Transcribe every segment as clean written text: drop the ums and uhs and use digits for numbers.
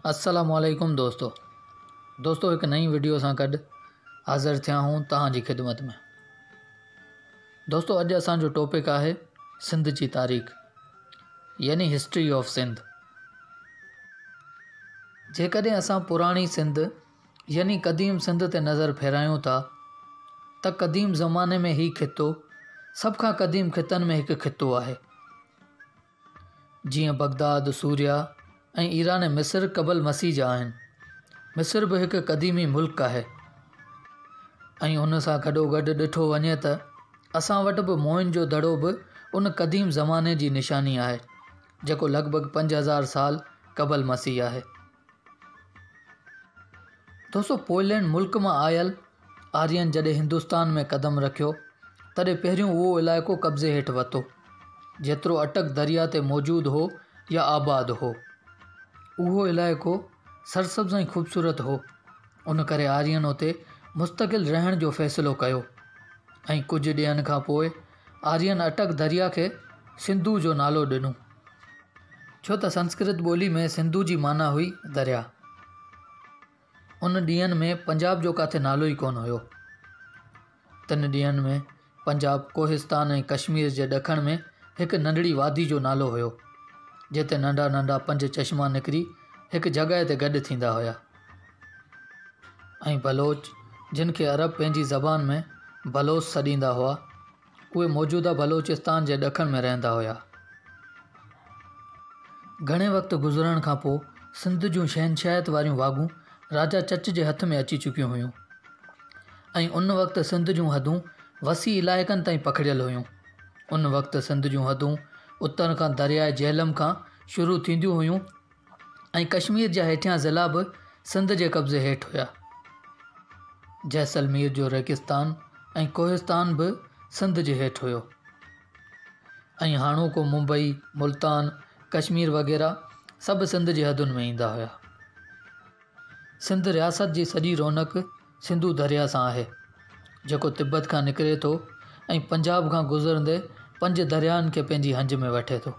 अस्सलामुअलैकुम दोस्तों एक नई वीडियो सां गॾु हाज़िर थिया हूँ तव्हांजी ख़िदमत में। दोस्तों अॼु असांजो टॉपिक आहे सिंध जी तारीख़ यानी हिस्ट्री ऑफ सिंध। जेकॾहिं असां पुराणी सिंध यानी क़दीम सिंध ते नज़र फेरायूं था त क़दीम ज़माने में ही खितो सभ खां क़दीम खितनि में हिकु खितो आहे। जीअं बगदाद, सूरिया ऐं ईरान मिस्र क़बल मसीह जा आहिनि। मिस्र बि हिकु क़दीमी मुल्क आहे ऐं हुन सां गॾोगॾु ॾिठो वञे त असां वटि बि मोहन जो दड़ो बि उन क़दीम ज़माने जी निशानी आहे जेको लॻभॻि 5000 साल क़बल मसीह आहे। दोस्तों पोलैंड मुल्क मां आयल आर्यन जॾहिं हिंदुस्तान में क़दम रखियो तॾहिं पहिरियों उहो इलाइक़ो कब्ज़े हेठि वरितो जेतिरो अटक दरिया ते मौजूदु हो या आबाद हो। उहो इलाइक़ो सरसब्ज़ ऐं ख़ूबसूरत हो, उन करे आर्यन उते मुस्तक़िल रहण जो फ़ैसिलो कयो ऐं कुझु ॾींहनि खां पोइ आर्यन अटक दरिया खे सिंधु जो नालो ॾिनो छो त संस्कृत ॿोली में सिंधु जी माना हुई दरिया। उन ॾींहनि में पंजाब जो काथे नालो ई कोन हुयो। तिन ॾींहनि में पंजाब, कोहिस्तान ऐं कश्मीर जे ॾखण में हिकु नंढड़ी वादी जो नालो हुयो जिते नंढा नंढा 5 चश्मा निकिरी हिकु जॻह ते गॾु थींदा हुया। ऐं बलोच जिन खे अरब पंहिंजी ज़बान में बलोच सॾींदा हुआ उहे मौजूदा बलोचिस्तान जे ॾखण में रहंदा हुया। घणे वक़्तु गुज़रण खां पोइ सिंध जूं शहनशाहियत वारियूं वाॻूं राजा चच जे हथ में अची चुकियूं हुयूं ऐं उन वक़्तु सिंध जूं हदूं वसी इलाइक़नि ताईं पखिड़ियल हुयूं। उन वक़्तु सिंध जूं हदूं उत्तर खां दरियाए झेलम खां शुरू थींदियूं हुयूं ऐं कश्मीर जा हेठियां ज़िला बि सिंध जे कब्ज़े हेठि हुया। जैसलमेर जो रेगिस्तान ऐं कोहिस्तान बि सिंध जे हेठि हुयो ऐं हाणोको मुंबई, मुल्तान, कश्मीर वग़ैरह सभु सिंध जे हदुनि में ईंदा हुया। सिंध रियासत जी सॼी रौनक सिंधु दरिया सां आहे जेको तिब्बत खां निकिरे थो ऐं पंजाब खां गुज़रंदे 5 दरियानि खे पंहिंजी हंज में वठे थो।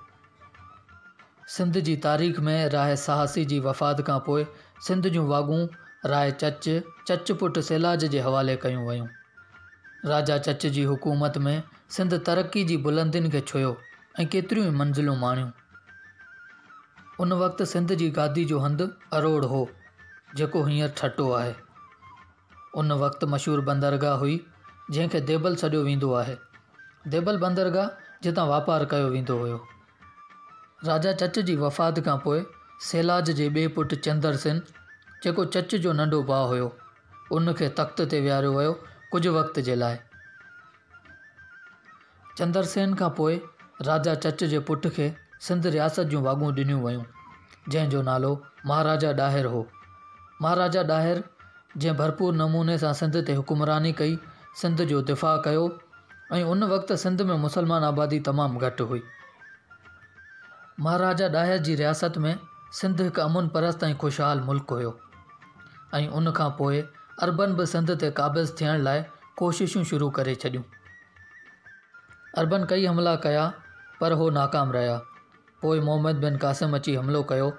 सिंध जी तारीख़ में राय साहसी जी वफ़ात खां पोइ सिंध जूं वाॻूं राय चच पुट सिलाज जे हवाले कयूं वयूं। राजा चच जी हुकूमत में सिंध तरक़ी जी बुलंदियुनि खे छुयो ऐं केतिरियूं ई मंज़िलूं माणियूं। उन वक़्तु सिंध जी गादी जो हंधु अरोड़ हो जेको हींअर ठटो आहे। उन वक़्तु मशहूरु बंदरगाह हुई जंहिंखे देबल सॾियो वेंदो आहे। देबल बंदरगाह जितां वापारु कयो वेंदो हुयो। राजा चच जी वफ़ात खां पोइ सेलाज जे ॿिए पुटु चंदर सेन जेको चच जो नंढो भाउ हुयो उन खे तख़्त ते विहारियो वियो कुझु वक़्त जे लाइ। चंदर सेन खां पोइ राजा चच जे पुट खे सिंध रियासत जूं वाॻूं ॾिनियूं वयूं जंहिंजो नालो महाराजा ॾाहिर हो। महाराजा ॾाहिर जंहिं भरपूर नमूने सां सिंध ते हुकुमरानी कई, सिंध जो दिफ़ा कयो ऐं उन वक़्तु सिंध में मुसलमान आबादी तमामु घटि हुई। महाराजा ॾाहिर जी रियासत में सिंध हिकु अमुन परस्त ऐं ख़ुशहाल मुल्क हुयो ऐं उन खां पोइ अरबन बि सिंध ते क़ाबिज़ थियण लाइ कोशिशूं शुरू करे छॾियूं। अरबन कई हमला कया पर हो नाकाम रहिया। पोइ मोहम्मद बिन क़ासिम अची हमिलो कयो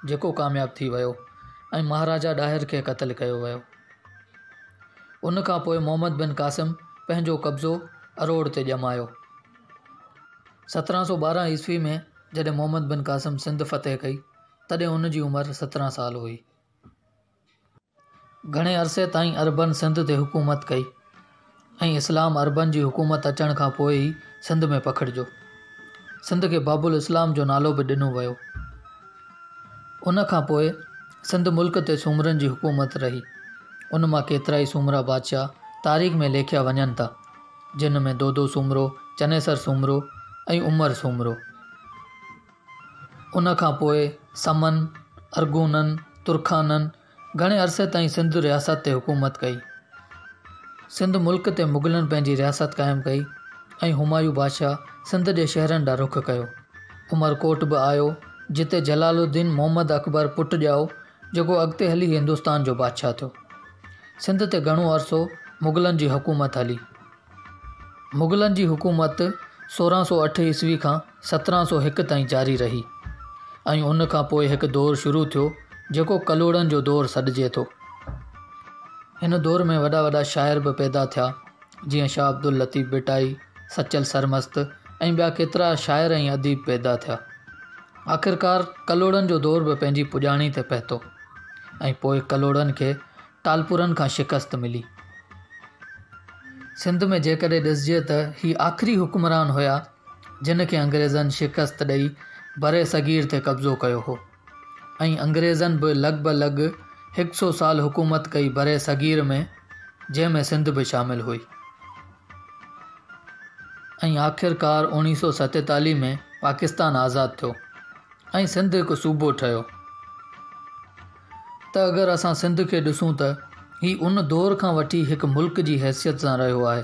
जेको कामयाबु थी वियो ऐं महाराजा ॾाहिर खे क़त्ल कयो वियो। उन खां पोइ मोहम्मद बिन क़ासिम पंहिंजो कब्ज़ो अरोड़ ते ॼमायो। 1712 ईस्वी में जॾहिं मोहम्मद बिन क़ासिम सिंध फ़तेह कई तॾहिं उन जी उमिरि 17 साल हुई। घणे अरसे ताईं अरबन सिंध ते हुकूमत कई ऐं इस्लाम अरबन जी हुकूमत अचण खां पोइ ई सिंध में पखिड़िजो। सिंध खे बाबुल इस्लाम जो नालो बि ॾिनो वियो। उन खां पोइ सिंध मुल्क ते सूमरनि जी हुकूमत रही। उन मां केतिरा ई सूमरा बादशाह तारीख़ में लेखिया वञनि था जिन में दोदो सूमरो, चनेसर सूमरो ऐं उमर सूमरो। उन खां पोइ समन, अरगूननि, तुर्खाननि घणे अरसे ताईं सिंध रियासत ते हुकूमत कई। सिंध मुल्क ते मुग़लनि पंहिंजी रियासत क़ाइमु कई ऐं हुमायूं बादशाह सिंध जे शहरनि ॾांहुं रुख़ कयो। उमरकोट बि आयो जिते जलालुद्दीन मोहम्मद अकबर पुटु ॼाओ जेको अॻिते हली हिंदुस्तान जो बादशाह थियो। सिंध ते घणो अरसो मुग़लनि जी हुकूमत हली। मुग़लनि जी हुकूमत 1608 ईस्वी खां 1701 ताईं जारी रही ऐं उन खां पोइ हिकु दौरु शुरू थियो जेको कलोड़नि जो दौरु सॾिजे थो। हिन दौर में वॾा वॾा शाइर बि पैदा थिया, जीअं शाह अब्दुल लतीफ़ भिटाई, सचल सरमस्त ऐं ॿिया केतिरा शाइर ऐं अदीब पैदा थिया। आख़िरकार कलोड़नि जो दौरु बि पंहिंजी पुॼाणी ते पहुतो ऐं पोइ कलोड़नि खे टालपुरनि खां शिकस्त मिली। सिंध में जेकॾहिं ॾिसिजे त ही आख़िरी हुक्मरान हुया जिन खे अंग्रेज़नि शिकस्त ॾेई बरे सगीर ते कब्ज़ो कयो हो ऐं अंग्रेज़नि बि लॻभॻि 100 साल हुकूमत कई बरे सगीर में, जंहिंमें सिंध बि शामिल हुई। ऐं आख़िरकार 1947 में पाकिस्तान आज़ादु थियो ऐं सिंध हिकु सूबो ठहियो। त अगरि असां सिंध खे ॾिसूं त ही उन दौर खां वठी हिकु मुल्क जी हैसियत सां रहियो आहे,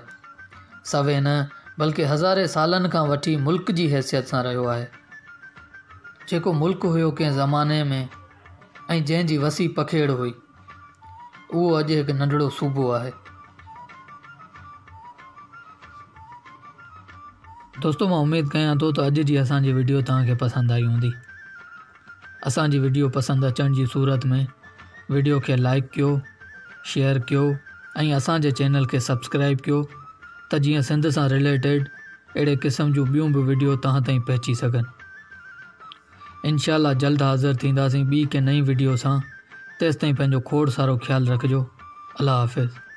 सवे न बल्कि हज़ारे सालनि खां वठी मुल्क जी हैसियत सां रहियो आहे। जेको मुल्क हुयो कंहिं ज़माने में ऐं जंहिंजी वसी पखेड़ हुई, उहो अॼु हिकु नंढड़ो सूबो आहे। दोस्तों, मां उमेद कयां थो त अॼु जी असांजी वीडियो तव्हांखे पसंदि आई हूंदी। असांजी वीडियो पसंदि अचण जी सूरत में वीडियो खे लाइक कयो, शेयर कयो ऐं असांजे चैनल खे सब्सक्राइब कयो त जीअं सिंध सां रिलेटेड अहिड़े क़िस्म जूं ॿियूं बि वीडियो तव्हां ताईं पहुची सघनि। इंशाअल्लाह जल्द हाज़िर थींदासीं ॿी के नई वीडियो सां। तेसिताईं पंहिंजो खोड़ सारो ख़्यालु रखिजो। अल्लाह हाफ़िज़।